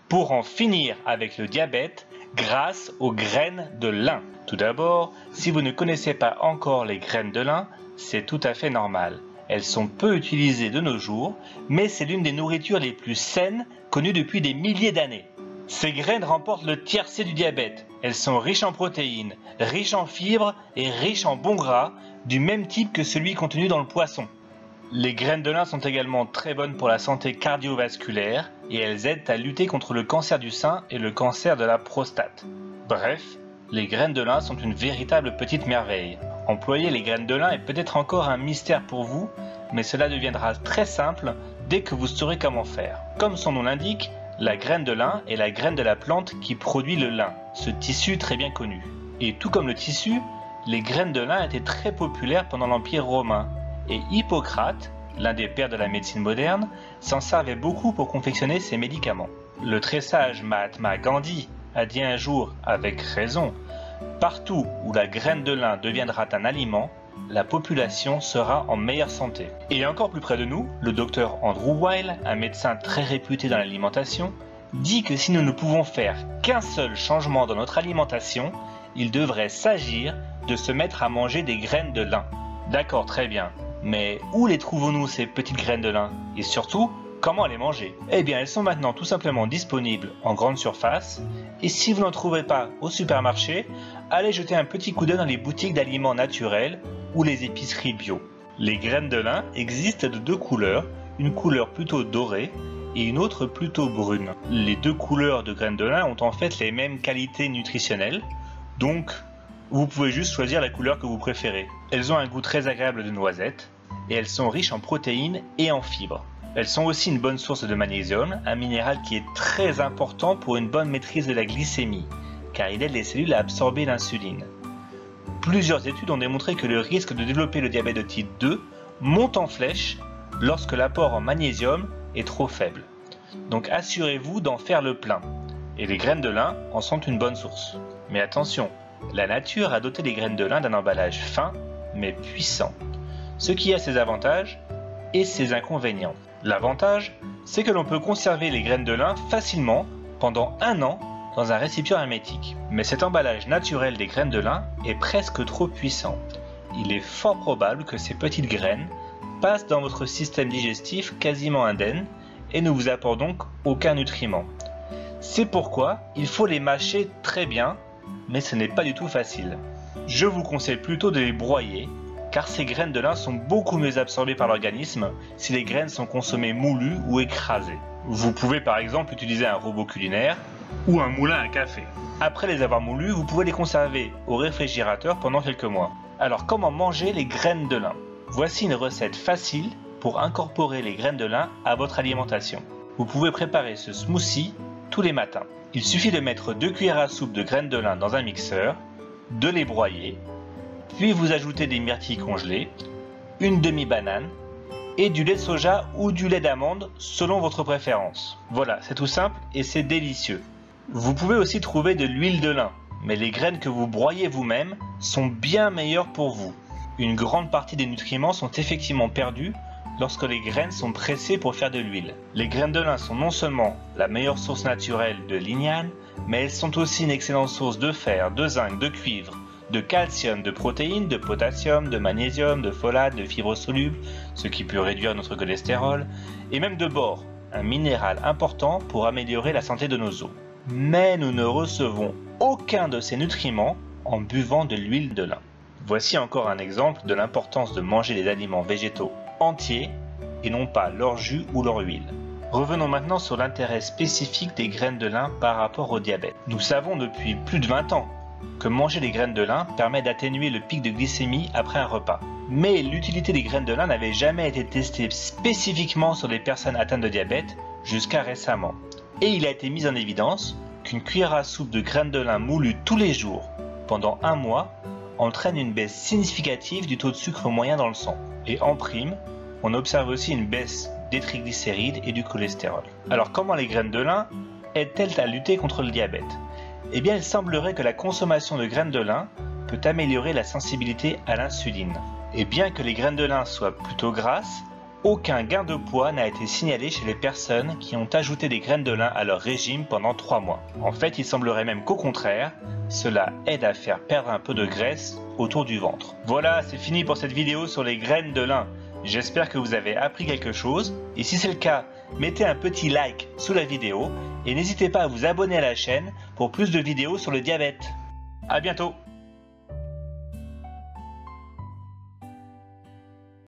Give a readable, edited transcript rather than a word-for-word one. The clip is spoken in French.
pour en finir avec le diabète grâce aux graines de lin. Tout d'abord, si vous ne connaissez pas encore les graines de lin, c'est tout à fait normal. Elles sont peu utilisées de nos jours, mais c'est l'une des nourritures les plus saines connues depuis des milliers d'années. Ces graines remportent le tiercé du diabète. Elles sont riches en protéines, riches en fibres et riches en bons gras, du même type que celui contenu dans le poisson. Les graines de lin sont également très bonnes pour la santé cardiovasculaire et elles aident à lutter contre le cancer du sein et le cancer de la prostate. Bref, les graines de lin sont une véritable petite merveille. Employer les graines de lin est peut-être encore un mystère pour vous, mais cela deviendra très simple dès que vous saurez comment faire. Comme son nom l'indique, la graine de lin est la graine de la plante qui produit le lin, ce tissu très bien connu. Et tout comme le tissu, les graines de lin étaient très populaires pendant l'Empire romain. Et Hippocrate, l'un des pères de la médecine moderne, s'en servait beaucoup pour confectionner ses médicaments. Le très sage Mahatma Gandhi a dit un jour, avec raison, « Partout où la graine de lin deviendra un aliment, la population sera en meilleure santé. » Et encore plus près de nous, le docteur Andrew Weil, un médecin très réputé dans l'alimentation, dit que si nous ne pouvons faire qu'un seul changement dans notre alimentation, il devrait s'agir de se mettre à manger des graines de lin. D'accord, très bien, mais où les trouvons-nous ces petites graines de lin? Et surtout, comment les manger? Eh bien, elles sont maintenant tout simplement disponibles en grande surface, et si vous n'en trouvez pas au supermarché, allez jeter un petit coup d'œil dans les boutiques d'aliments naturels ou les épiceries bio. Les graines de lin existent de deux couleurs, une couleur plutôt dorée et une autre plutôt brune. Les deux couleurs de graines de lin ont en fait les mêmes qualités nutritionnelles, donc vous pouvez juste choisir la couleur que vous préférez. Elles ont un goût très agréable de noisette et elles sont riches en protéines et en fibres. Elles sont aussi une bonne source de magnésium, un minéral qui est très important pour une bonne maîtrise de la glycémie, car il aide les cellules à absorber l'insuline. Plusieurs études ont démontré que le risque de développer le diabète de type 2 monte en flèche lorsque l'apport en magnésium est trop faible. Donc assurez-vous d'en faire le plein. Et les graines de lin en sont une bonne source. Mais attention, la nature a doté les graines de lin d'un emballage fin mais puissant, ce qui a ses avantages et ses inconvénients. L'avantage, c'est que l'on peut conserver les graines de lin facilement pendant 1 an dans un récipient hermétique. Mais cet emballage naturel des graines de lin est presque trop puissant. Il est fort probable que ces petites graines passent dans votre système digestif quasiment indemne et ne vous apportent donc aucun nutriment. C'est pourquoi il faut les mâcher très bien, mais ce n'est pas du tout facile. Je vous conseille plutôt de les broyer, car ces graines de lin sont beaucoup mieux absorbées par l'organisme si les graines sont consommées moulues ou écrasées. Vous pouvez par exemple utiliser un robot culinaire ou un moulin à café. Après les avoir moulues, vous pouvez les conserver au réfrigérateur pendant quelques mois. Alors comment manger les graines de lin? Voici une recette facile pour incorporer les graines de lin à votre alimentation. Vous pouvez préparer ce smoothie tous les matins. Il suffit de mettre 2 cuillères à soupe de graines de lin dans un mixeur, de les broyer, puis vous ajoutez des myrtilles congelées, une demi-banane et du lait de soja ou du lait d'amande selon votre préférence. Voilà, c'est tout simple et c'est délicieux. Vous pouvez aussi trouver de l'huile de lin, mais les graines que vous broyez vous-même sont bien meilleures pour vous. Une grande partie des nutriments sont effectivement perdus lorsque les graines sont pressées pour faire de l'huile. Les graines de lin sont non seulement la meilleure source naturelle de lignane, mais elles sont aussi une excellente source de fer, de zinc, de cuivre, de calcium, de protéines, de potassium, de magnésium, de folate, de fibres solubles, ce qui peut réduire notre cholestérol, et même de bore, un minéral important pour améliorer la santé de nos os. Mais nous ne recevons aucun de ces nutriments en buvant de l'huile de lin. Voici encore un exemple de l'importance de manger des aliments végétaux entiers et non pas leur jus ou leur huile. Revenons maintenant sur l'intérêt spécifique des graines de lin par rapport au diabète. Nous savons depuis plus de 20 ans que manger des graines de lin permet d'atténuer le pic de glycémie après un repas. Mais l'utilité des graines de lin n'avait jamais été testée spécifiquement sur les personnes atteintes de diabète jusqu'à récemment. Et il a été mis en évidence qu'une cuillère à soupe de graines de lin moulues tous les jours pendant 1 mois entraîne une baisse significative du taux de sucre moyen dans le sang. Et en prime, on observe aussi une baisse des triglycérides et du cholestérol. Alors comment les graines de lin aident-elles à lutter contre le diabète? Eh bien, il semblerait que la consommation de graines de lin peut améliorer la sensibilité à l'insuline. Et bien que les graines de lin soient plutôt grasses, aucun gain de poids n'a été signalé chez les personnes qui ont ajouté des graines de lin à leur régime pendant 3 mois. En fait, il semblerait même qu'au contraire, cela aide à faire perdre un peu de graisse autour du ventre. Voilà, c'est fini pour cette vidéo sur les graines de lin. J'espère que vous avez appris quelque chose, et si c'est le cas, mettez un petit like sous la vidéo, et n'hésitez pas à vous abonner à la chaîne pour plus de vidéos sur le diabète. À bientôt!